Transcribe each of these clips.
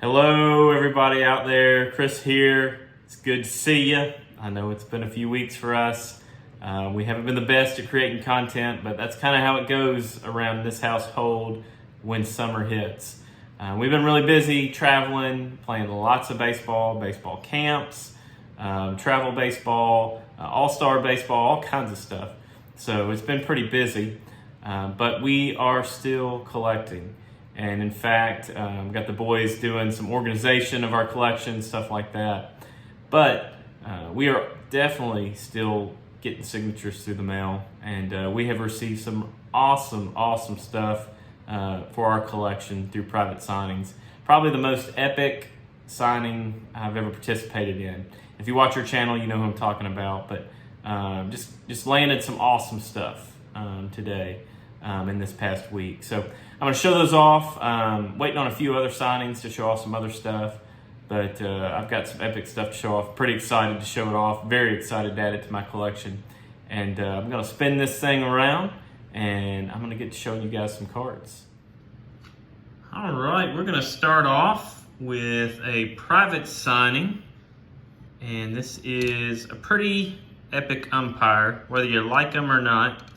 Hello, everybody out there. Chris here. It's good to see you. I know it's been a few weeks for us. We haven't been the best at creating content, but that's kind of how it goes around this household when summer hits. We've been really busy traveling, playing lots of baseball camps, travel baseball, all-star baseball, all kinds of stuff. So it's been pretty busy, but we are still collecting. And in fact, we've got the boys doing some organization of our collection, stuff like that. But we are definitely still getting signatures through the mail. And we have received some awesome stuff for our collection through private signings. Probably the most epic signing I've ever participated in. If you watch our channel, you know who I'm talking about. But just landed some awesome stuff today in this past week. So I'm going to show those off. Waiting on a few other signings to show off some other stuff. But I've got some epic stuff to show off. Pretty excited to show it off. Very excited to add it to my collection. And I'm going to spin this thing around, and I'm going to get to showing you guys some cards. All right, we're going to start off with a private signing. And this is a pretty epic umpire, whether you like him or not.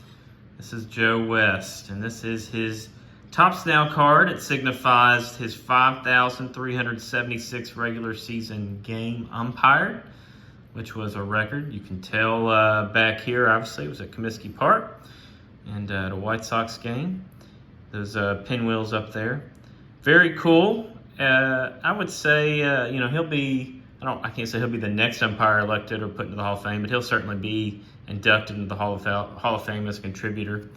This is Joe West, and this is his Topps Now card. It signifies his 5,376 regular season game umpired, which was a record. You can tell back here, obviously, it was at Comiskey Park and at a White Sox game. Those pinwheels up there. Very cool. I would say, he'll be, I can't say he'll be the next umpire elected or put into the Hall of Fame, but he'll certainly be inducted into the Hall of Fame as a contributor.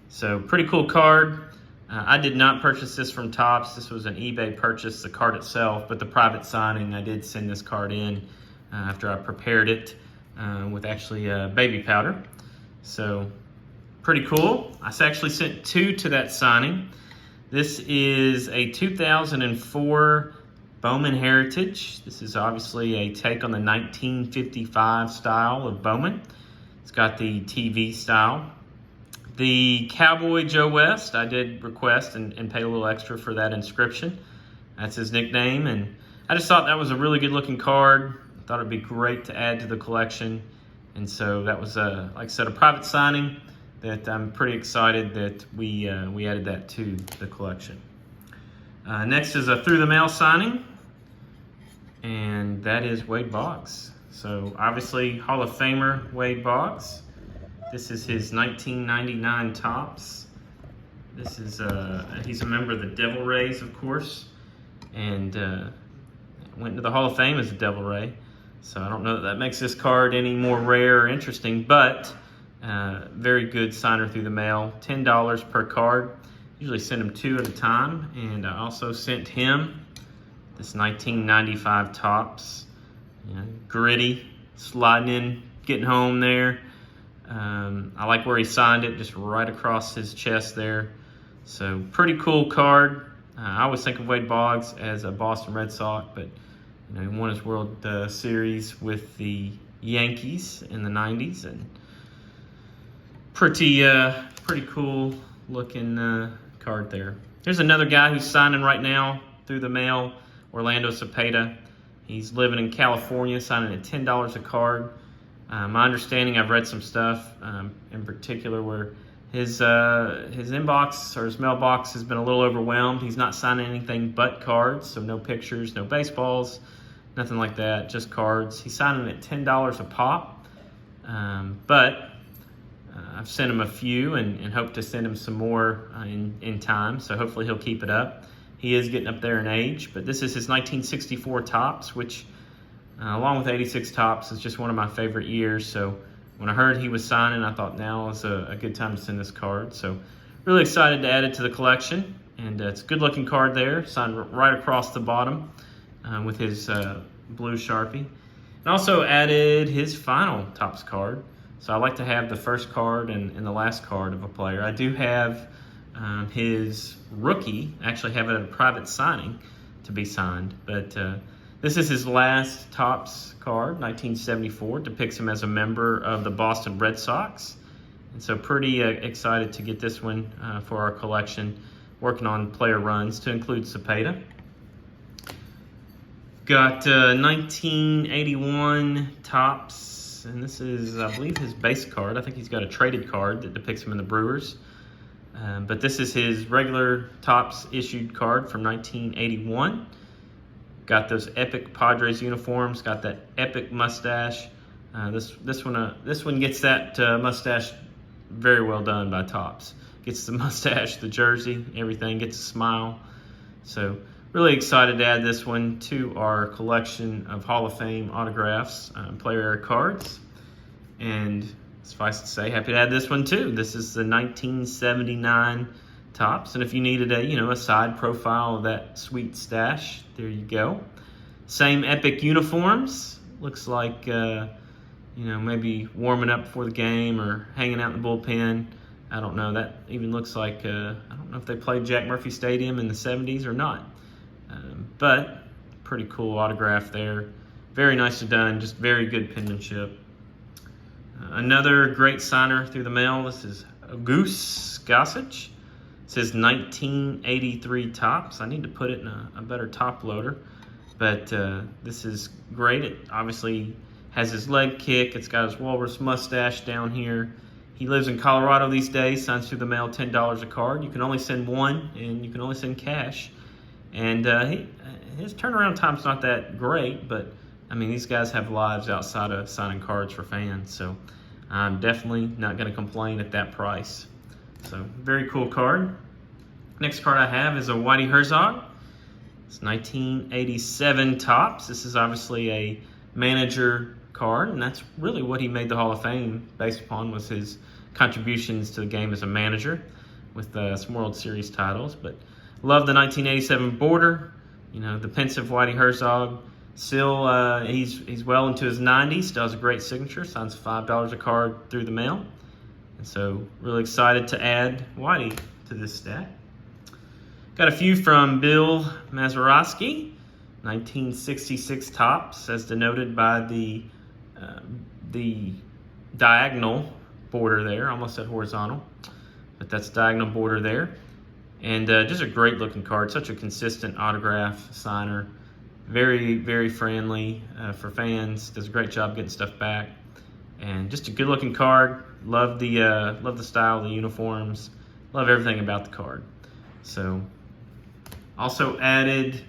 So pretty cool card. I did not purchase this from Topps. This was an eBay purchase, the card itself, but the private signing, I did send this card in after I prepared it with actually baby powder. So pretty cool. I actually sent two to that signing. This is a 2004 Bowman Heritage. This is obviously a take on the 1955 style of Bowman. It's got the TV style. The Cowboy Joe West, I did request and pay a little extra for that inscription. That's his nickname, and I just thought that was a really good looking card. I thought it'd be great to add to the collection, and so that was, like I said, a private signing that I'm pretty excited that we added that to the collection. Next is a through the mail signing, and that is Wade Boggs. So obviously Hall of Famer Wade Boggs. This is his 1999 Topps. This is he's a member of the Devil Rays, of course, and went into the Hall of Fame as a Devil Ray. So I don't know that makes this card any more rare or interesting, but very good signer through the mail. $10 per card. Usually send him two at a time, and I also sent him this 1995 Topps. Gritty, sliding in, getting home there. I like where he signed it, just right across his chest there. So pretty cool card. I always think of Wade Boggs as a Boston Red Sox, but he won his World Series with the Yankees in the 90s, and pretty cool looking card there. Here's another guy who's signing right now through the mail, Orlando Cepeda. He's living in California, signing at $10 a card. My understanding, I've read some stuff in particular where his inbox or his mailbox has been a little overwhelmed. He's not signing anything but cards, so no pictures, no baseballs, nothing like that, just cards. He's signing at $10 a pop, but I've sent him a few and hope to send him some more in time, so hopefully he'll keep it up. He is getting up there in age, but this is his 1964 Topps, which along with 86 Topps, is just one of my favorite years. So when I heard he was signing, I thought now is a good time to send this card. So really excited to add it to the collection. And it's a good looking card there, signed right across the bottom with his blue Sharpie. And also added his final Topps card. So I like to have the first card and the last card of a player. I do have his rookie, actually have it at a private signing to be signed. But this is his last Topps card, 1974. Depicts him as a member of the Boston Red Sox. And so pretty excited to get this one for our collection. Working on player runs to include Cepeda. Got 1981 Topps, and this is, I believe, his base card. I think he's got a traded card that depicts him in the Brewers. But this is his regular Topps issued card from 1981. Got those epic Padres uniforms. Got that epic mustache. This one gets that mustache very well done by Topps. Gets the mustache, the jersey, everything. Gets a smile. So really excited to add this one to our collection of Hall of Fame autographs, player era cards. And suffice to say, happy to add this one too. This is the 1979 Topps, and if you needed a side profile of that sweet stash, there you go. Same epic uniforms. Looks like maybe warming up before the game or hanging out in the bullpen. I don't know. That even looks like I don't know if they played Jack Murphy Stadium in the 70s or not. But pretty cool autograph there. Very nicely done. Just very good penmanship. Another great signer through the mail. This is Goose Gossage. It says 1983 Topps. I need to put it in a better top loader. But this is great. It obviously has his leg kick. It's got his walrus mustache down here. He lives in Colorado these days. Signs through the mail, $10 a card. You can only send one, and you can only send cash. And his turnaround time's not that great, but I mean, these guys have lives outside of signing cards for fans, so I'm definitely not going to complain at that price. So, very cool card. Next card I have is a Whitey Herzog. It's 1987 Topps. This is obviously a manager card, and that's really what he made the Hall of Fame based upon, was his contributions to the game as a manager with some World Series titles. But love the 1987 border. The pensive Whitey Herzog. Still, he's well into his 90s. Still has a great signature. Signs $5 a card through the mail. And so, really excited to add Whitey to this stack. Got a few from Bill Mazeroski. 1966 Topps, as denoted by the diagonal border there. Almost said horizontal, but that's diagonal border there. And just a great looking card. Such a consistent autograph signer. Very, very friendly for fans. Does a great job getting stuff back. And just a good looking card. Love the style of the uniforms. Love everything about the card. So also added,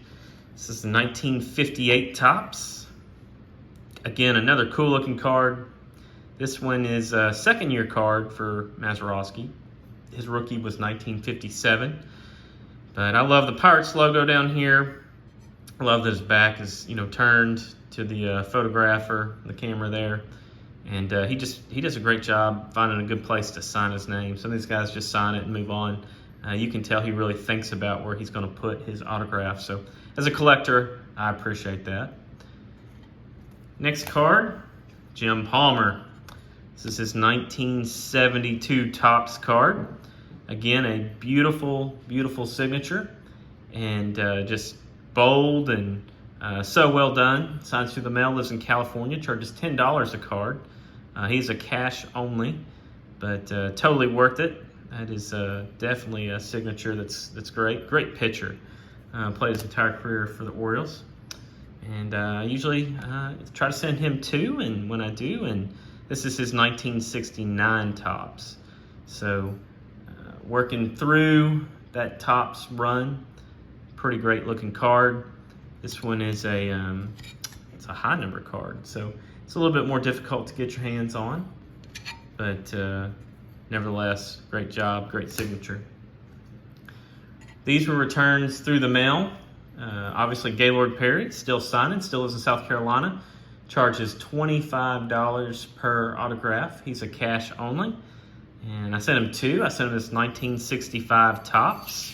this is the 1958 Topps. Again, another cool looking card. This one is a second year card for Mazeroski. His rookie was 1957. But I love the Pirates logo down here. I love that his back is, turned to the photographer, the camera there. And he does a great job finding a good place to sign his name. Some of these guys just sign it and move on. You can tell he really thinks about where he's going to put his autograph. So as a collector, I appreciate that. Next card, Jim Palmer. This is his 1972 Topps card. Again, a beautiful, beautiful signature. And just bold and so well done. Signs through the mail, lives in California, charges $10 a card. He's a cash only, but totally worth it. That is definitely a signature that's great. Great pitcher. Played his entire career for the Orioles. And I usually try to send him two, and when I do, and this is his 1969 Topps. So working through that Topps run, pretty great looking card. This one is it's a high number card, so it's a little bit more difficult to get your hands on, but nevertheless, great job, great signature. These were returns through the mail. Obviously, Gaylord Perry, still signing, still lives in South Carolina. Charges $25 per autograph. He's a cash only. And I sent him two. I sent him this 1965 Topps,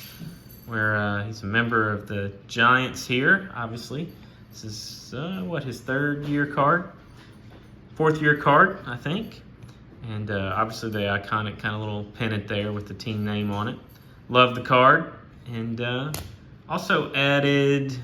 where he's a member of the Giants here, obviously. This is, his third year card? Fourth year card, I think. And obviously the iconic kind of little pennant there with the team name on it. Love the card. And also added,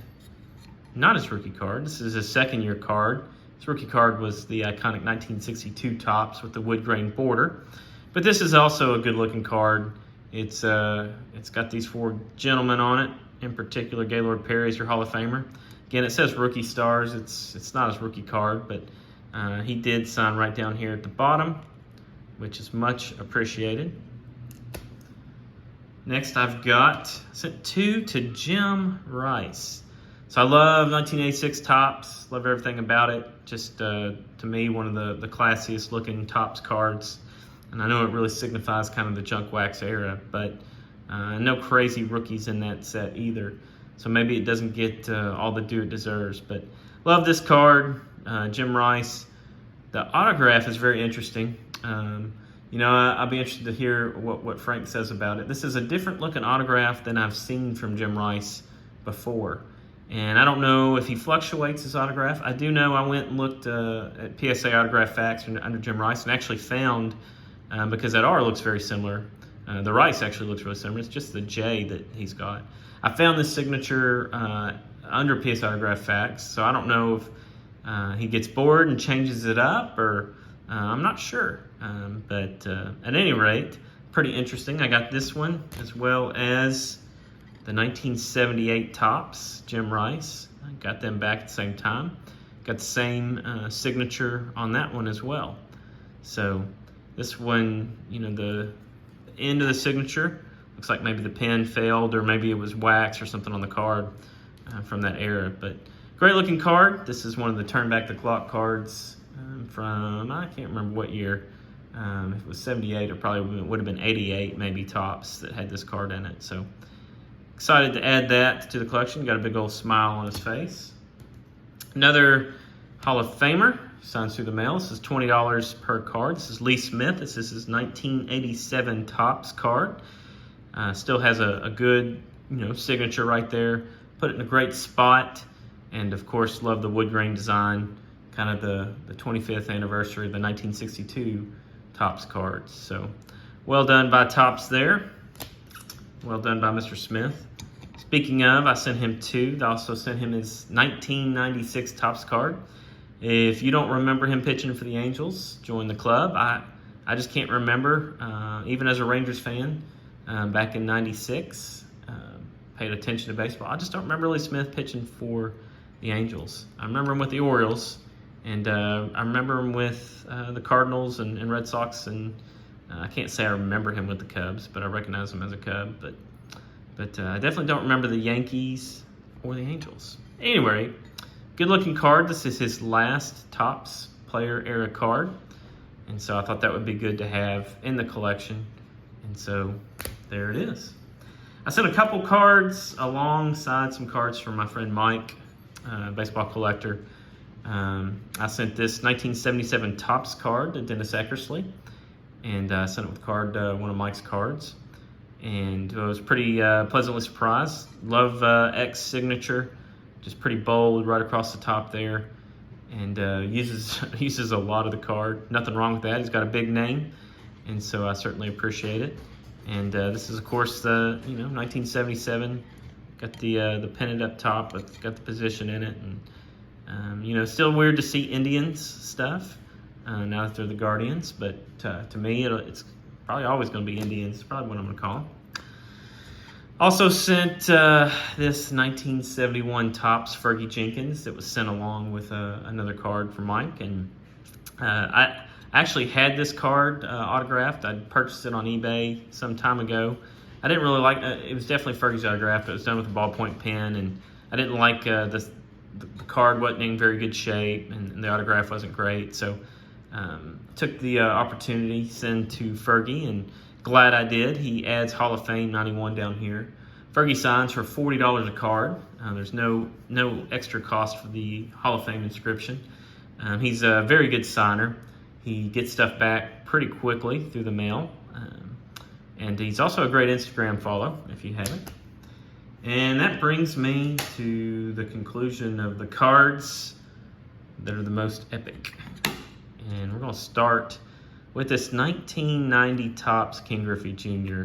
not his rookie card, this is his second year card. His rookie card was the iconic 1962 Topps with the wood grain border. But this is also a good looking card. It's got these four gentlemen on it, in particular. Gaylord Perry's your Hall of Famer. Again, it says rookie stars. It's not his rookie card, but he did sign right down here at the bottom, which is much appreciated. Next, I've got sent 2 to Jim Rice. So I love 1986 Topps. Love everything about it. Just to me, one of the classiest looking Topps cards. And I know it really signifies kind of the junk wax era, but no crazy rookies in that set either. So maybe it doesn't get all the due it deserves. But love this card, Jim Rice. The autograph is very interesting. You know, I'll be interested to hear what Frank says about it. This is a different looking autograph than I've seen from Jim Rice before. And I don't know if he fluctuates his autograph. I do know I went and looked at PSA Autograph Facts under Jim Rice and actually found, because that R looks very similar, the Rice actually looks really similar. It's just the J that he's got. I found this signature under PSA Autograph Facts, so I don't know if he gets bored and changes it up, or I'm not sure. But at any rate, pretty interesting. I got this one as well as the 1978 Topps, Jim Rice. I got them back at the same time. Got the same signature on that one as well. So this one, you know, the end of the signature looks like maybe the pen failed, or maybe it was wax or something on the card from that era. But great looking card. This is one of the turn back the clock cards from, I can't remember what year. If it was 78, or probably would have been 88, maybe Topps that had this card in it. So excited to add that to the collection. Got a big old smile on his face. Another Hall of Famer signs through the mail. This is $20 per card. This is Lee Smith. This is his 1987 Topps card. Still has a good, you know, signature right there. Put it in a great spot. And of course, love the wood grain design. Kind of the 25th anniversary of the 1962 Topps cards. So well done by Topps there. Well done by Mr. Smith. Speaking of, I sent him 2. I also sent him his 1996 Topps card. If you don't remember him pitching for the Angels, join the club. I just can't remember, even as a Rangers fan, back in 96, paid attention to baseball. I just don't remember Lee Smith pitching for the Angels. I remember him with the Orioles, and I remember him with the Cardinals and Red Sox, and I can't say I remember him with the Cubs, but I recognize him as a Cub. But I definitely don't remember the Yankees or the Angels. Anyway, good looking card. This is his last Topps player era card. And so I thought that would be good to have in the collection. And so there it is. I sent a couple cards alongside some cards from my friend Mike, baseball collector. I sent this 1977 Topps card to Dennis Eckersley. And I sent it with one of Mike's cards. And I was pretty pleasantly surprised. Love X signature. Just pretty bold right across the top there. And uses a lot of the card. Nothing wrong with that. He's got a big name. And so I certainly appreciate it. And this is, of course, the 1977. Got the pennant up top, but got the position in it. And, still weird to see Indians stuff. Now that they're the Guardians, but to me, it's probably always going to be Indians. It's probably what I'm going to call them. Also sent this 1971 Topps Fergie Jenkins that was sent along with another card from Mike. And I actually had this card autographed. I purchased it on eBay some time ago. I didn't really like it. It was definitely Fergie's autograph. It was done with a ballpoint pen, and I didn't like the card wasn't in very good shape, and the autograph wasn't great. So took the opportunity to send to Fergie, and glad I did. He adds Hall of Fame 91 down here. Fergie signs for $40 a card. There's no extra cost for the Hall of Fame inscription. He's a very good signer. He gets stuff back pretty quickly through the mail. And he's also a great Instagram follow, if you haven't. And that brings me to the conclusion of the cards that are the most epic. And we're going to start with this 1990 Topps Ken Griffey Jr.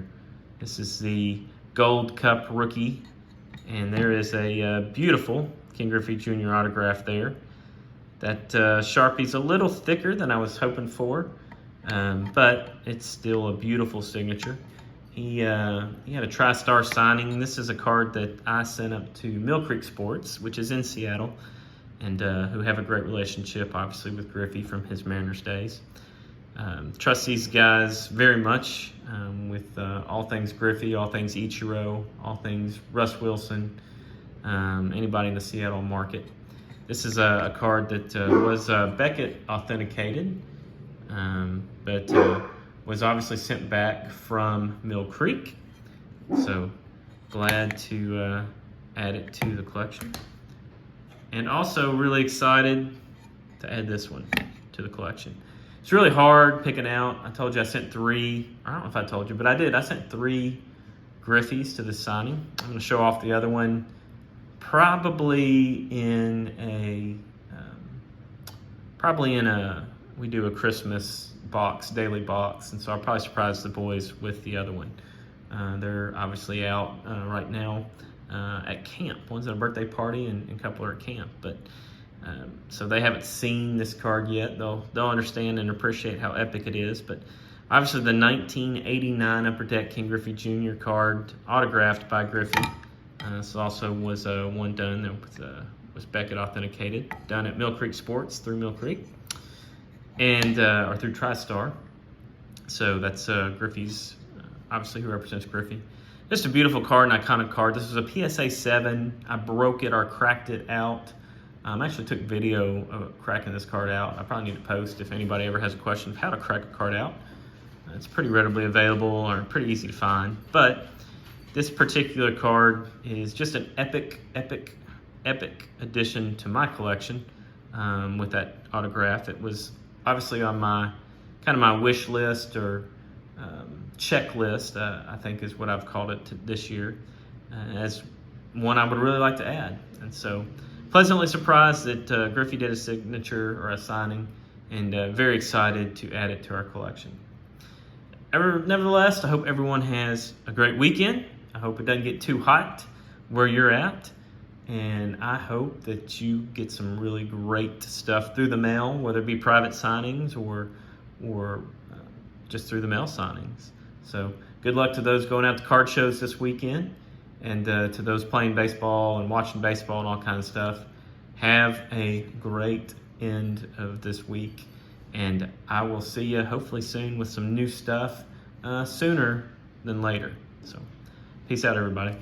This is the Gold Cup rookie. And there is a beautiful Ken Griffey Jr. autograph there. That Sharpie's a little thicker than I was hoping for. But it's still a beautiful signature. He had a TriStar signing. This is a card that I sent up to Mill Creek Sports, which is in Seattle, and who have a great relationship, obviously, with Griffey from his Mariners days. Trust these guys very much with all things Griffey, all things Ichiro, all things Russ Wilson, anybody in the Seattle market. This is a card that was Beckett authenticated, but was obviously sent back from Mill Creek. So glad to add it to the collection. And also really excited to add this one to the collection. It's really hard picking out. I told you I sent 3. I don't know if I told you, but I did. I sent 3 Griffies to the signing. I'm going to show off the other one probably in a we do a Christmas box, daily box, and so I'll probably surprise the boys with the other one. They're obviously out right now at camp. One's at a birthday party and a couple are at camp, but so they haven't seen this card yet. They'll understand and appreciate how epic it is. But obviously the 1989 Upper Deck King Griffey Jr. card, autographed by Griffey. This also was one done that was Beckett authenticated, done at Mill Creek Sports through Mill Creek, and or through TriStar. So that's Griffey's, obviously, who represents Griffey. Just a beautiful card, an iconic card. This was a PSA 7. I broke it or cracked it out. I actually took video of cracking this card out. I probably need to post if anybody ever has a question of how to crack a card out. It's pretty readily available or pretty easy to find. But this particular card is just an epic addition to my collection with that autograph. It was obviously on my my wish list or checklist, I think is what I've called it this year, as one I would really like to add. And so pleasantly surprised that Griffey did a signature or a signing, and very excited to add it to our collection. Nevertheless, I hope everyone has a great weekend. I hope it doesn't get too hot where you're at, and I hope that you get some really great stuff through the mail, whether it be private signings or just through the mail signings. So good luck to those going out to card shows this weekend, and to those playing baseball and watching baseball and all kinds of stuff. Have a great end of this week, and I will see you hopefully soon with some new stuff sooner than later. So peace out, everybody.